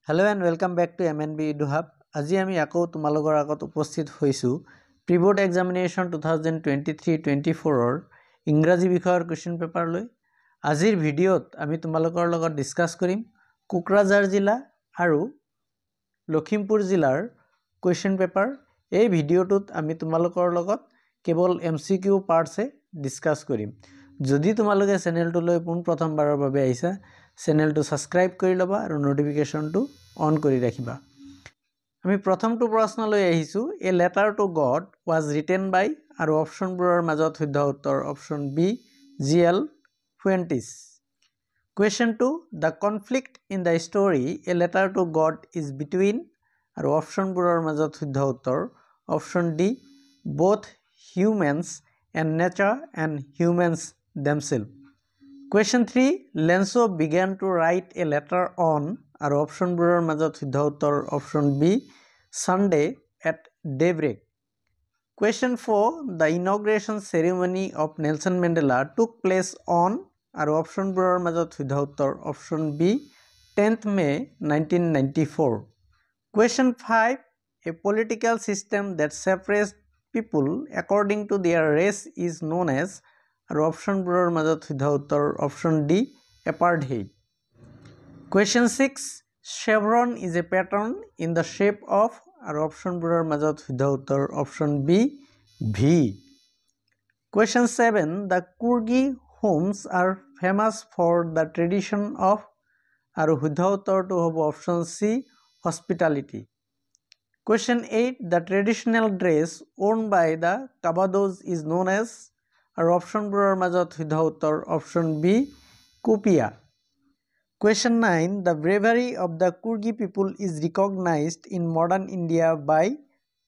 Hello and welcome back to MNB EduHub. আজি আমি আকৌ তোমালোকৰ আগত উপস্থিত হৈছো প্ৰি-বোৰ্ড এক্সামিনেশ্যন 2023-24 ইংৰাজী বিষয়ৰ কোৱেশ্চন পেপাৰ লৈ। আজিৰ ভিডিঅ'ত আমি তোমালোকৰ লগত ডিসকাস কৰিম কোকৰাঝাৰ জিলা আৰু লখিমপুৰ জিলাৰ কোৱেশ্চন পেপাৰ। এই ভিডিঅ'টোত আমি তোমালোকৰ লগত কেৱল MCQ পাৰ্টছে ডিসকাস কৰিম। যদি তোমালোকে চেনেলটোলৈ পোন প্ৰথমবাৰৰ বাবে আহিছা চেনেলটো সাবস্ক্ৰাইব কৰি লবা আৰু নোটিফিকেশনটো অন কৰি ৰাখিবা। আমি প্ৰথমটো প্ৰশ্ন লৈ আহিছো a letter to God was written by আৰু অপচনবোৰৰ মাজত শুদ্ধ উত্তৰ option B GL Fuentes। Question 2 the conflict in the story a letter to God is between আৰু অপচনবোৰৰ মাজত শুদ্ধ উত্তৰ option D both humans and nature and humans themselves। Question 3 Lenso began to write a letter on আৰু অপচনবোৰৰ মাজত শুদ্ধ উত্তৰ option B Sunday at daybreak। Question 4 The inauguration ceremony of Nelson Mandela took place on আৰু অপচনবোৰৰ মাজত শুদ্ধ উত্তৰ option B 10th May 1994। Question 5 A political system that separates people according to their race is known as আৰু অপচনবোৰৰ মাজত শুদ্ধ উত্তৰ option D এপাৰ্টহেইড। Question 6 Chevron is a pattern in the shape of আৰু অপচনবোৰৰ মাজত শুদ্ধ উত্তৰ option B V। Question 7 The Kurgi homes are famous for the tradition of আৰু শুদ্ধ উত্তৰটো হ'ব option C hospitality। Question 8 The traditional dress worn by the Kabados is known as আৰু অপচনবোৰৰ মাজত শুদ্ধ উত্তৰ option B কুপিয়া। Question 9 The bravery of the Kurgi people is recognized in modern India by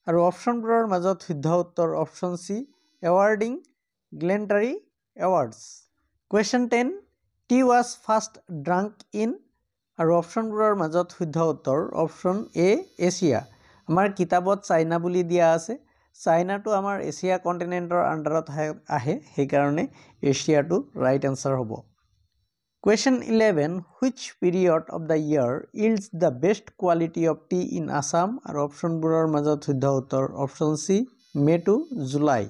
আৰু অপচনবোৰৰ মাজত শুদ্ধ উত্তৰ option C awarding gallantry awards। Question 10 Tea was first drunk in আৰু অপচনবোৰৰ মাজত শুদ্ধ উত্তৰ অপচন এ এছিয়া। আমাৰ কিতাপত চাইনা বুলি দিয়া আছে চাইনাটো আমাৰ এছিয়া কন্টিনেন্টৰ আন্ডাৰত আহে সেইকাৰণে এছিয়াটো ৰাইট আনসাৰ হ'ব। Question 11 Which period of the year yields the best quality of tea in Assam আৰু অপচনবোৰৰ মাজত শুদ্ধ উত্তৰ option C May to July।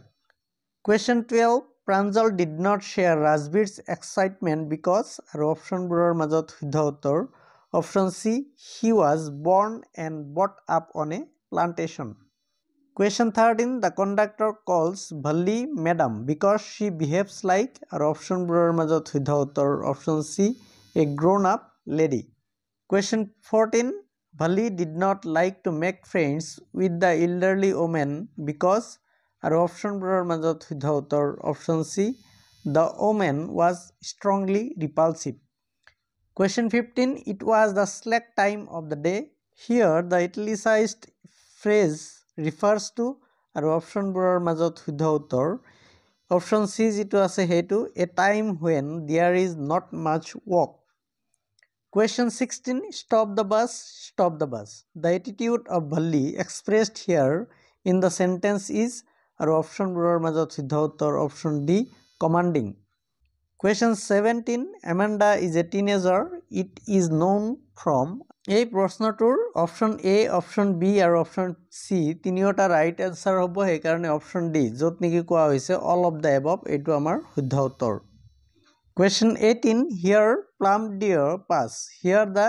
Question 12 Pranjal did not share Rajbir's excitement because আৰু অপচনবোৰৰ মাজত শুদ্ধ উত্তৰ option C he was born and brought up on a plantation। Question 13 The conductor calls Bhalli madam because she behaves like আৰু অপচনবোৰৰ মাজত শুদ্ধ উত্তৰ option C a grown up lady। Question 14 Bhalli did not like to make friends with the elderly woman because আৰু অপচনবোৰৰ মাজত শুদ্ধ উত্তৰ option C the woman was strongly repulsive। Question 15 It was the slack time of the day here the italicized phrase refers to আৰু অপচনবোৰৰ মাজত শুদ্ধ উত্তৰ অপচন সি যেটো আছে হেতু a time when there is not much work। Question 16 Stop the bus the attitude of Bhalli expressed here in the sentence is আৰু অপচনবোৰৰ মাজত শুদ্ধ উত্তৰ option D commanding। Question 17 Amanda is a teenager it is known from এই প্ৰশ্নটোৰ option এ option B আৰু option সি তিনিওটা right answer হ'ব সেইকাৰণে অপচন ডি য'ত নেকি কোৱা হৈছে অল অফ দ্য এবভ এইটো আমাৰ শুদ্ধ উত্তৰ। Question 18 Here plum deer pass here the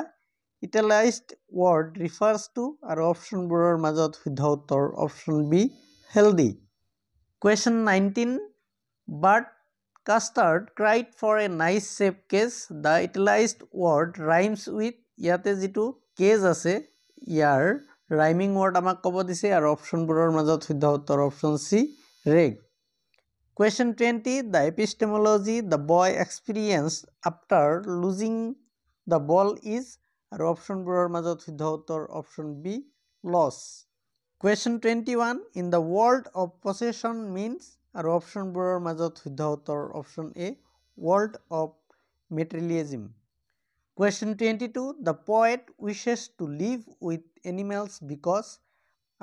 italicized word refers to আৰু অপচনবোৰৰ মাজত শুদ্ধ উত্তৰ option B healthy। Question 19 But Custard cried for a nice safe case the italicized word rhymes with ইয়াতে যেটো কেজ আছে ইয়াৰ ৰাইমিং ওয়াৰ্ড আমাক ক'ব দিছে আৰু অপচনবোৰৰ মাজত শুদ্ধ উত্তৰ option C ৰেগ। Question 20 The epistemology the boy experienced after losing the ball is আৰু অপচনবোৰৰ মাজত শুদ্ধ উত্তৰ option B loss। Question 21 In the world of possession means আৰু অপচনবোৰৰ মাজত শুদ্ধ উত্তৰ option A world of materialism। Question 22 The poet wishes to live with animals because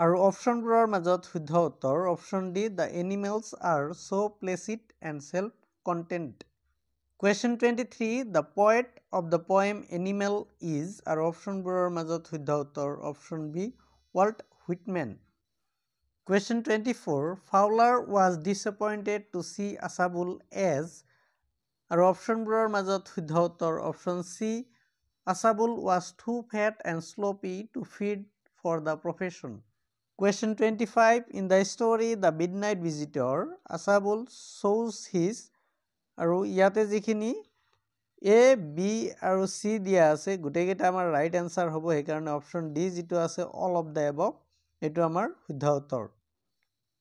আৰু অপচনবোৰৰ মাজত শুদ্ধ উত্তৰ option D The animals are so placid and self-content। Question 23. The poet of the poem Animal is আৰু অপশ্যনবোৰৰ মাজত শুদ্ধ উত্তৰ option B Walt Whitman. Question 24. Fowler was disappointed to see Asabul as আৰু অপশ্যনবোৰৰ মাজত শুদ্ধ উত্তৰ option C Asabul was too fat and sloppy to feed for the profession. Question 25. In the story The Midnight Visitor, Asabul shows his আৰু ইয়াতে যিখিনি A B আৰু C দিয়া আছে গোটেইকেইটা আমাৰ ৰাইট এনচাৰ হ'ব সেইকাৰণে অপশ্যন ডি যিটো আছে অল অফ দ্য এবভ এইটো আমাৰ শুদ্ধ উত্তৰ.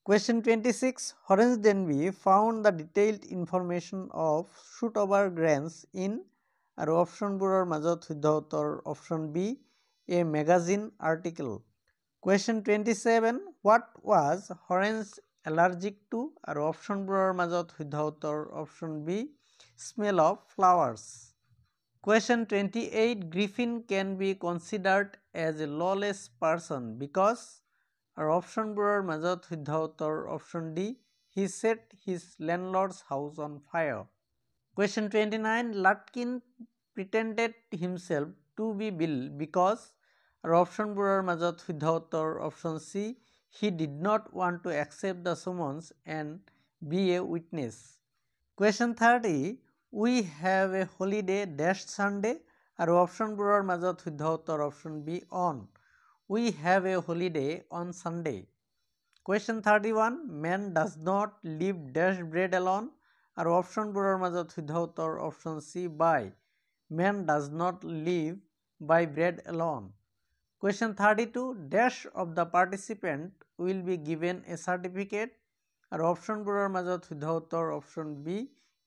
Question 26. Horace Denby found the detailed information of shoot-over grants in আৰু অপশ্যনবোৰৰ মাজত শুদ্ধ উত্তৰ option B a magazine article. Question 27. What was Horace allergic to আৰু অপশ্যনবোৰৰ মাজত শুদ্ধ উত্তৰ option B smell of flowers. Question 28. Griffin can be considered as a lawless person because আৰু অপশ্যনবোৰৰ মাজত শুদ্ধ উত্তৰ option D he set his landlord's house on fire. Question 29. Lutkin pretended himself to be Bill because আৰু অপশ্যনবোৰৰ মাজত শুদ্ধ উত্তৰ option C he did not want to accept the summons and be a witness. Question 30. We have a holiday dash Sunday আৰু অপশ্যনবোৰৰ মাজত শুদ্ধ উত্তৰ option B on. We have a holiday on Sunday. Question 31. Man does not leave dash bread alone আৰু অপশ্যনবোৰৰ মাজত শুদ্ধ উত্তৰ option C by. Man does not live by bread alone. Question 32. Dash of the participant will be given a certificate আৰু অপশ্যনবোৰৰ মাজত শুদ্ধ উত্তৰ option B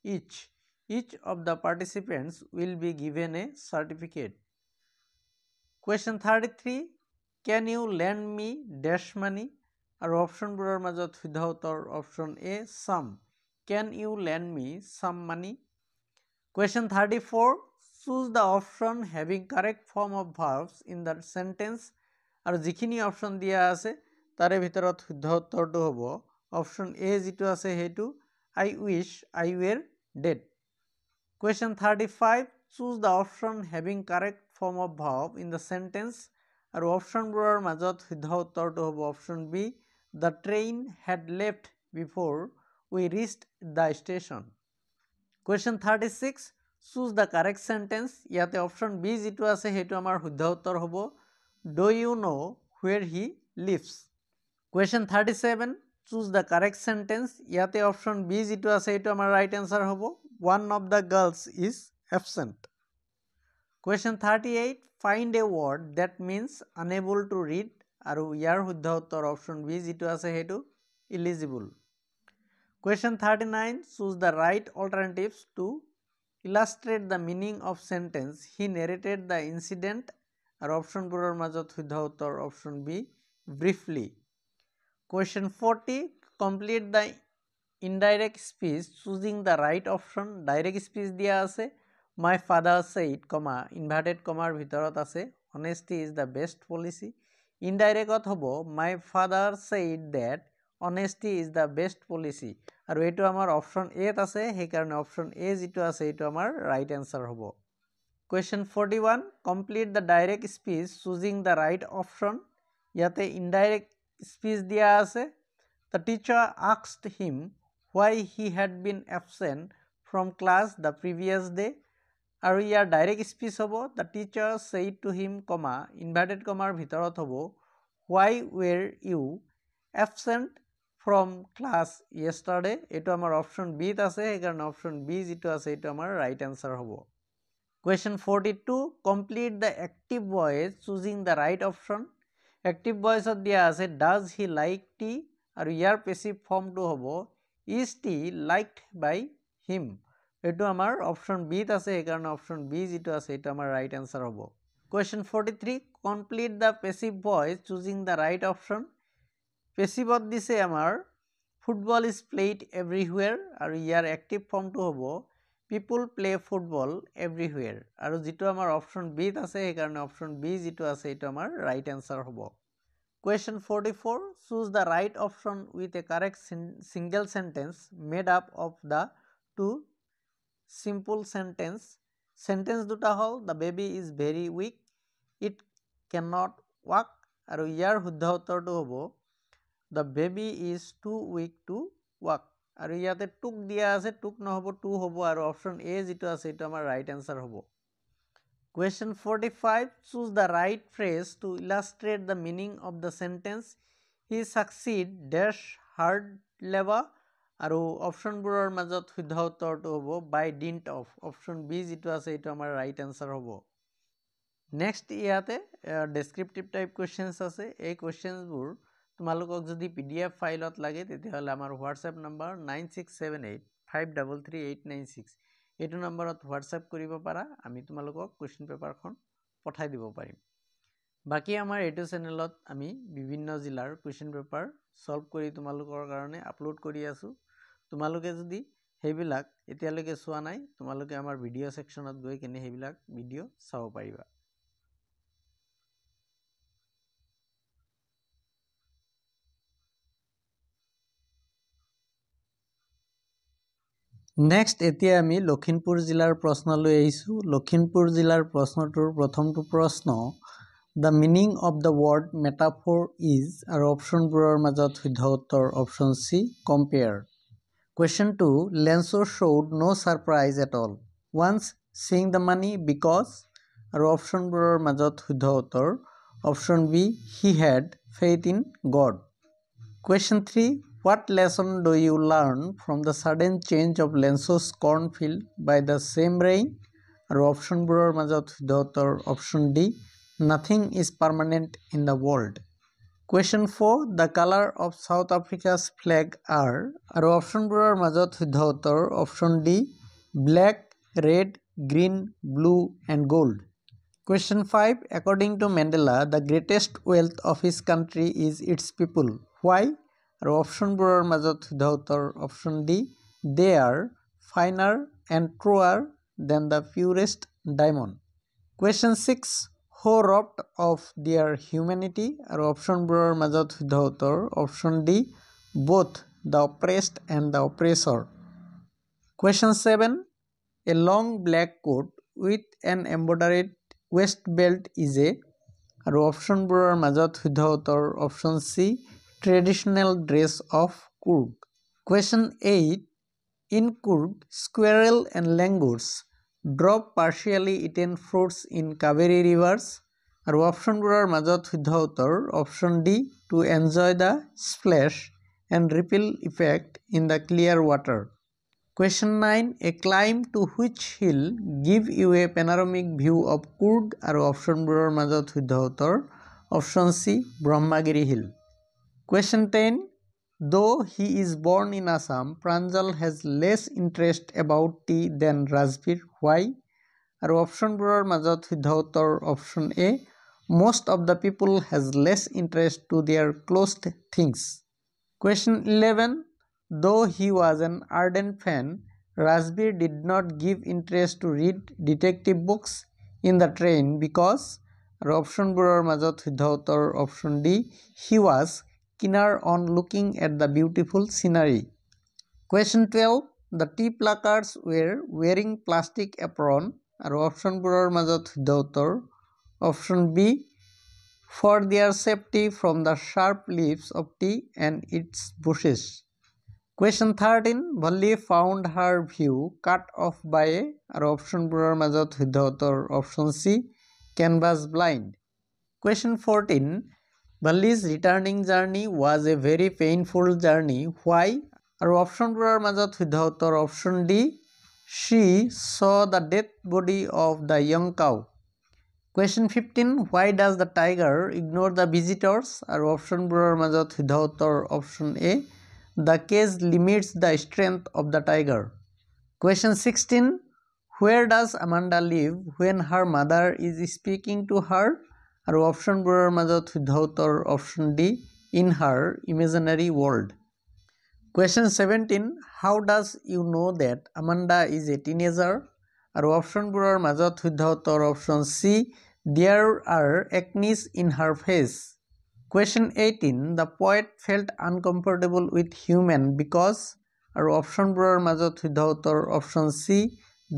each. Each of the participants will be given a certificate. Question 33. Can you lend me dash money আৰু অপশ্যনবোৰৰ মাজত শুদ্ধ উত্তৰ option A some. Can you lend me some money? Question 34. Choose the option having correct form of verbs in the sentence আৰু যিখিনি option দিয়া আছে তাৰে ভিতৰত শুদ্ধ উত্তৰটো হ'ব অপশ্যন এ যিটো আছে সেইটো I wish I were dead. Question 35. Choose the option having correct form of verb in the sentence আৰু অপশ্যনবোৰৰ মাজত শুদ্ধ উত্তৰটো হ'ব option B The train had left before we reached the station. Question 36. Choose the correct sentence. ইয়াতে option B যিটো আছে সেইটো আমাৰ শুদ্ধ উত্তৰ হ'ব Do you know where he lives? Question 37. Choose the correct sentence. ইয়াতে অপশ্যন বি যিটো আছে সেইটো আমাৰ ৰাইট এনচাৰ হ'ব One of the girls is absent. Question 38. Find a word that means unable to read আৰু ইয়াৰ শুদ্ধ উত্তৰ অপশ্যন বি যিটো আছে সেইটো eligible. Question 39. Choose the right alternatives to illustrate the meaning of sentence. He narrated the incident আৰু অপশ্যনবোৰৰ মাজত শুদ্ধ উত্তৰ option B briefly. Question 40. Complete the indirect speech choosing the right option. Direct speech দিয়া আছে My father said, inverted comma ভিতৰত আছে Honesty is the best policy. Indirect হ'ব My father said that honesty is the best policy আৰু এইটো আমাৰ option এত আছে সেইকাৰণে অপশ্যন এ যিটো আছে এইটো আমাৰ ৰাইট এনচাৰ হ'ব. Question 41. Complete the direct speech choosing the right option. ইয়াতে indirect speech দিয়া আছে The teacher asked him why he had been absent from class the previous day আৰু ইয়াৰ ডাইৰেক্ট স্পীচ হ'ব The teacher said to him, inverted comma ভিতৰত হ'ব Why were you absent from class yesterday? এইটো আমাৰ option বিত আছে সেইকাৰণে option B যিটো আছে এইটো আমাৰ ৰাইট এনচাৰ হ'ব. Question 42. Complete the active voice choosing the right option. Active voice ত দিয়া আছে Does he like tea আৰু ইয়াৰ পেছিভ ফৰ্মটো হ'ব Is tea liked by him? এইটো আমাৰ অপশ্যন বিত আছে সেইকাৰণে অপশ্যন বি যিটো আছে এইটো আমাৰ ৰাইট এনচাৰ হ'ব. Question 43. Complete the passive voice choosing the right option. পেছিভত দিছে আমাৰ ফুটবল ইজ প্লেইড এভৰিহুৱেৰ আৰু ইয়াৰ এক্টিভ ফৰ্মটো হ'ব পিপুল প্লে ফুটবল এভৰিহুৱেৰ আৰু যিটো আমাৰ অপশ্যন বিত আছে সেইকাৰণে অপশ্যন বি যিটো আছে এইটো আমাৰ ৰাইট এনচাৰ হ'ব. Question 44. Choose the right option with a correct single sentence made up of the two simple sentence. Sentence দুটা হল the baby is very weak, it cannot walk, আৰু ইয়াৰ শুদ্ধ উত্তৰটো হ'ব the baby is too weak to walk. আৰু ইয়াতে টুক দিয়া আছে, টুক নহব টু হ'ব, আৰু অপশ্যন এ যিটো আছে এইটো আমাৰ ৰাইট এনসাৰ হ'ব। Question 45, choose the right phrase to illustrate the meaning of the sentence he succeed dash hard labor, আৰু অপশ্যনবোৰৰ মাজত শুদ্ধ উত্তৰটো হ'ব by dint of. Option B যিটো আছে এইটো আমাৰ ৰাইট এনসাৰ হ'ব। নেক্সট ইয়াতে ডেসক্ৰিপটিভ টাইপ কুৱেশ্যনছ আছে। এই কুৱেশ্যনছবোৰ তোমালোকক যদি PDF ফাইলত লাগে তেতিয়াহ'লে আমাৰ হোৱাটছএপ নম্বৰ 9678533896 এইটো নম্বৰত হোৱাটছএপ কৰিব পাৰা, আমি তোমালোকক কুৱেশ্যন পেপাৰখন পঠাই দিব পাৰিম। বাকি আমাৰ এইটো চেনেলত আমি বিভিন্ন জিলাৰ কুৱেশ্যন পেপাৰ সলভ কৰি তোমালোকৰ কাৰণে আপলোড কৰি আছো। তোমালোকে যদি সেইবিলাক এতিয়ালৈকে চোৱা নাই, তোমালোকে আমাৰ ভিডিঅ সেকশনত গৈ কেনে সেইবিলাক ভিডিঅ চাব পাৰিবা। নেক্সট এতিয়া আমি লখিমপুৰ জিলাৰ প্ৰশ্নলৈ আহিছো। লখিমপুৰ জিলাৰ প্ৰশ্নটোৰ প্ৰথমটো প্ৰশ্ন The meaning of the word metaphor is, আৰু অপশ্যনবোৰৰ মাজত শুদ্ধ উত্তৰ option C compare. Question 2, Lenso showed no surprise at all once seeing the money because, আৰু অপশ্যনবোৰৰ মাজত শুদ্ধ উত্তৰ option B he had faith in God. Question 3, what lesson do you learn from the sudden change of Lenso's cornfield by the same rain, আৰু অপশ্যনবোৰৰ মাজত শুদ্ধ উত্তৰ option D nothing is permanent in the world. Question 4, the color of South Africa's flag are, আৰু অপশ্যনবোৰৰ মাজত শুদ্ধ উত্তৰ option D black, red, green, blue and gold. Question 5, according to Mandela, the greatest wealth of his country is its people. Why? আৰু অপশ্যনবোৰৰ মাজত শুদ্ধ উত্তৰ option D they are finer and truer than the purest diamond. Question 6, who robbed of their humanity, আৰু অপশ্যনবোৰৰ মাজত শুদ্ধ উত্তৰ option D both the oppressed and the oppressor. Question 7, a long black coat with an embroidered waist belt is a, আৰু অপশ্যনবোৰৰ মাজত শুদ্ধ উত্তৰ option C traditional dress of Coorg. Question 8, in Coorg, squirrel and langurs drop partially eaten fruits in Kaveri rivers, আৰু অপশ্যনবোৰৰ মাজত শুদ্ধ উত্তৰ option D to enjoy the splash and ripple effect in the clear water. Question 9, a climb to which hill give you a panoramic view of Coorg, আৰু অপশ্যনবোৰৰ মাজত শুদ্ধ উত্তৰ option C ব্ৰহ্মাগিৰি hill. Question 10, though he is born in Assam, Pranjal has less interest about tea than Rajbir. Why? আৰু অপশ্যনবোৰৰ মাজত শুদ্ধ উত্তৰ option A most of the people has less interest to their closed things. Question 11, though he was an ardent fan, Rajbir did not give interest to read detective books in the train because, আৰু অপশ্যনবোৰৰ মাজত শুদ্ধ উত্তৰ option D he was keener on looking at the beautiful scenery. Question 12, the tea pluckers were wearing plastic apron, আৰু অপশ্যনবোৰৰ মাজত শুদ্ধ উত্তৰ option B for their safety from the sharp leaves of tea and its bushes. Question 13, Bhalli found her view cut off by a, আৰু অপশ্যনবোৰৰ মাজত শুদ্ধ উত্তৰ option C canvas blind. Question 14, Bhalli's returning journey was a very painful journey. Why? আৰু অপশ্যনবোৰৰ মাজত শুদ্ধ উত্তৰ option D she saw the dead body of the young cow. Question 15, why does the tiger ignore the visitors, আৰু অপশ্যনবোৰৰ মাজত শুদ্ধ উত্তৰ option A the cage limits the strength of the tiger. Question 16, where does Amanda live when her mother is speaking to her, আৰু অপশ্যনবোৰৰ মাজত শুদ্ধ উত্তৰ option D in her imaginary world. Question 17, how does you know that Amanda is a teenager, আৰু অপশ্যনবোৰৰ মাজত শুদ্ধ উত্তৰ option C there are acne in her face. Question 18, the poet felt uncomfortable with human because, আৰু অপশ্যনবোৰৰ মাজত শুদ্ধ উত্তৰ option C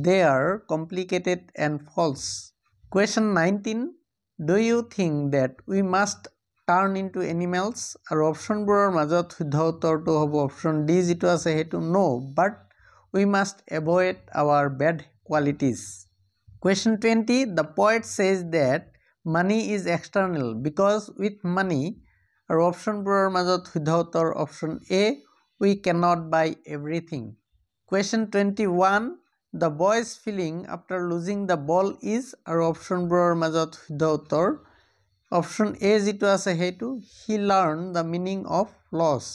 they are complicated and false. Question 19. Do you think that we must turn into animals? আৰু অপশ্যনবোৰৰ মাজত শুদ্ধ উত্তৰটো হ'ব option D যিটো আছে সেইটো নো বাট we must avoid our bad qualities. Question 20. The poet says that money is external because with money আৰু অপশ্যনবোৰৰ মাজত শুদ্ধ উত্তৰ option A we cannot buy everything. Question 21. The boy's feeling after losing the ball is আৰু অপশ্যনবোৰৰ মাজত শুদ্ধ উত্তৰ option A যিটো আছে সেইটো he learned the meaning of loss.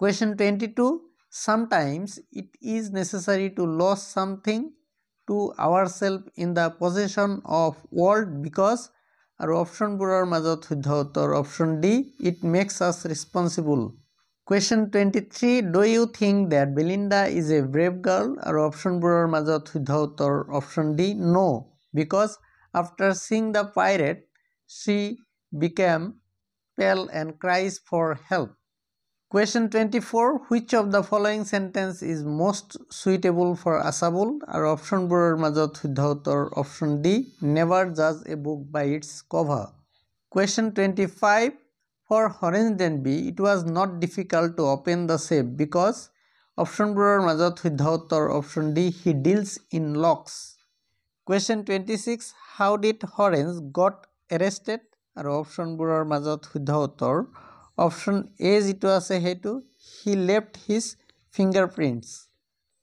Question 22. Sometimes it is necessary to lose something to ourselves in the possession of world because আৰু অপশ্যনবোৰৰ মাজত শুদ্ধ উত্তৰ option D it makes us responsible. Question 23. Do you think that Belinda is a brave girl? আৰু অপশ্যনবোৰৰ মাজত শুদ্ধ উত্তৰ option D no because after seeing the pirate she became pale and cries for help. Question 24. Which of the following sentence is most suitable for Asabul? আৰু অপশ্যনবোৰৰ মাজত শুদ্ধ উত্তৰ option D never judge a book by its cover. Question 25. For Horace Denby it was not difficult to open the safe because অপশ্যনবোৰৰ মাজত শুদ্ধ উত্তৰ option D he deals in locks. Question 26. How did Horace got arrested? আৰু অপশ্যনবোৰৰ মাজত শুদ্ধ উত্তৰ option A যিটো আছে সেইটো he left his fingerprints.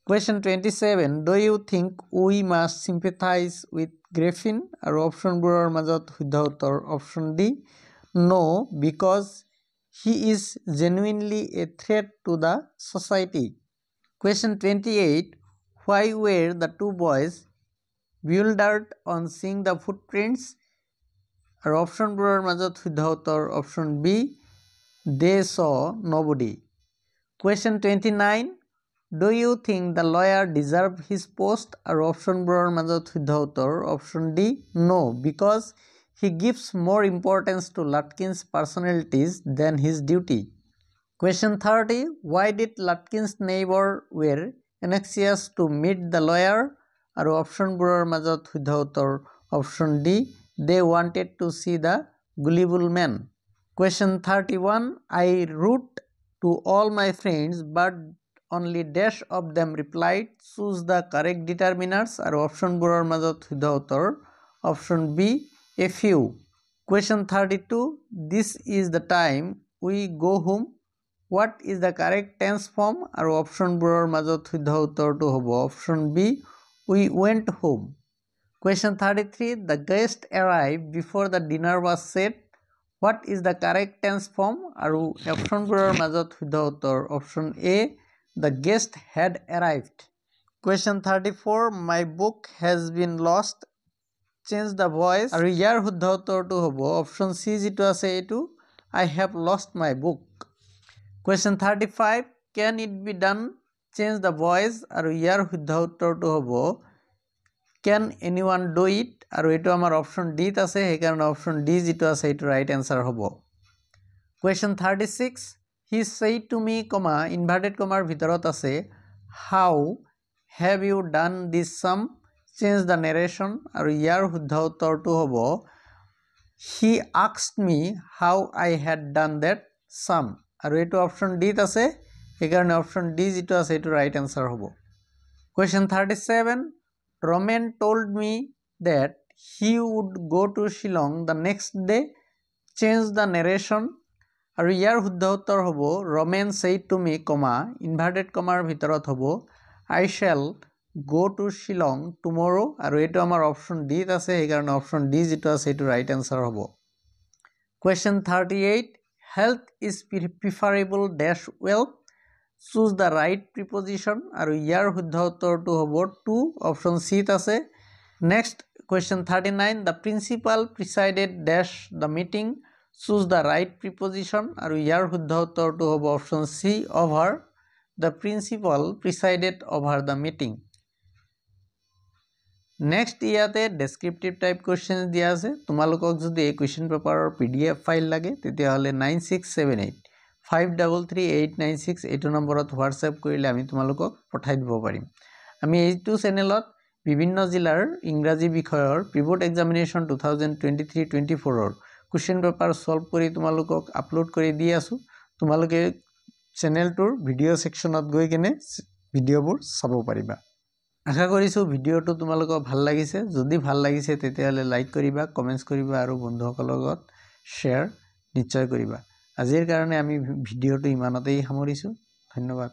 Question 27. Do you think we must sympathize with Griffin? আৰু অপশ্যনবোৰৰ মাজত শুদ্ধ উত্তৰ option D no because he is genuinely a threat to the society. Question 28. Why were the two boys bewildered on seeing the footprints? আৰু অপশ্যনবোৰৰ মাজত শুদ্ধ উত্তৰ option B they saw nobody. Question 29. Do you think the lawyer deserved his post? আৰু অপশ্যনবোৰৰ মাজত শুদ্ধ উত্তৰ option D no because he gives more importance to Lutkin's personalities than his duty. Question 30. Why did Lutkin's neighbor were anxious to meet the lawyer? আৰু অপশ্যনবোৰৰ মাজত শুদ্ধ উত্তৰ option D they wanted to see the gullible man. Question 31. I wrote to all my friends but only dash of them replied. Choose the correct determiners. আৰু অপশ্যনবোৰৰ মাজত শুদ্ধ উত্তৰ option B a few. Question 32. This is the time we go home. What is the correct tense form? আৰু অপশ্যনবোৰৰ মাজত শুদ্ধ উত্তৰটো হ'ব option B we went home. Question 33. The guest arrived before the dinner was set. What is the correct tense form? আৰু অপশ্যনবোৰৰ মাজত শুদ্ধ উত্তৰ option A the guest had arrived. Question 34. My book has been lost. Change the voice. আৰু ইয়াৰ শুদ্ধ উত্তৰটো হ'ব option C যিটো আছে এইটো I have lost my book. Question 35. Can it be done? Change the voice. আৰু ইয়াৰ শুদ্ধ উত্তৰটো হ'ব Can anyone do it? আৰু এইটো আমাৰ অপশ্যন ডিত আছে সেইকাৰণে অপশ্যন ডি যিটো আছে এইটো ৰাইট এনসাৰ হ'ব. Question 36. He said to me, inverted comma ভিতৰত আছে How have you done this sum? Change the narration. আৰু ইয়াৰ শুদ্ধ উত্তৰটো হ'ব He asked me how I had done that sum. আৰু এইটো অপশ্যন ডিত আছে সেইকাৰণে অপশ্যন ডি যিটো আছে এইটো ৰাইট এনসাৰ হ'ব. Question 37. Roman told me that he would go to Shillong the next day. Change the narration. আৰু ইয়াৰ শুদ্ধ উত্তৰ হ'ব Roman said to me, inverted comma ভিতৰত হ'ব I shall go to Shillong tomorrow. আৰু এইটো আমাৰ অপশ্যন ডিত আছে সেইকাৰণে অপশ্যন ডি যিটো আছে এইটো ৰাইট এনসাৰ হ'ব. Question 38. Health is preferable dash wealth. Choose the right preposition. আৰু ইয়াৰ শুদ্ধ উত্তৰটো হ'ব to. অপশ্যন চিত আছে. Next question 39. The principal presided dash the meeting. Choose the right preposition. আৰু ইয়াৰ শুদ্ধ উত্তৰটো হ'ব option C over. The principal presided over the meeting. Next ইয়াতে ডেসক্ৰিপটিভ টাইপ কোৱেশ্চন দিয়া আছে. তোমালোকক যদি এই কোৱেশ্চন পেপাৰৰ PDF ফাইল লাগে তেতিয়াহ'লে 9678533896 এইটো নম্বৰত হোৱাটছএপ কৰিলে আমি তোমালোকক পঠাই দিব পাৰিম. আমি এইটো চেনেলত বিভিন্ন জিলাৰ ইংৰাজী বিষয়ৰ প্ৰিবোৰ্ড এক্সামিনেশ্যন 2023-24 কুৱেশ্যন পেপাৰ সলভ কৰি তোমালোকক আপলোড কৰি দি আছোঁ। তোমালোকে চেনেলটোৰ ভিডিঅ' ছেকশ্যনত গৈ কেনে ভিডিঅ'বোৰ চাব পাৰিবা। আশা কৰিছোঁ ভিডিঅ'টো তোমালোকৰ ভাল লাগিছে। যদি ভাল লাগিছে তেতিয়াহ'লে লাইক কৰিবা, কমেণ্টছ কৰিবা আৰু বন্ধুসকলৰ লগত শ্বেয়াৰ নিশ্চয় কৰিবা। আজিৰ কাৰণে আমি ভিডিঅ'টো ইমানতেই সামৰিছোঁ। ধন্যবাদ।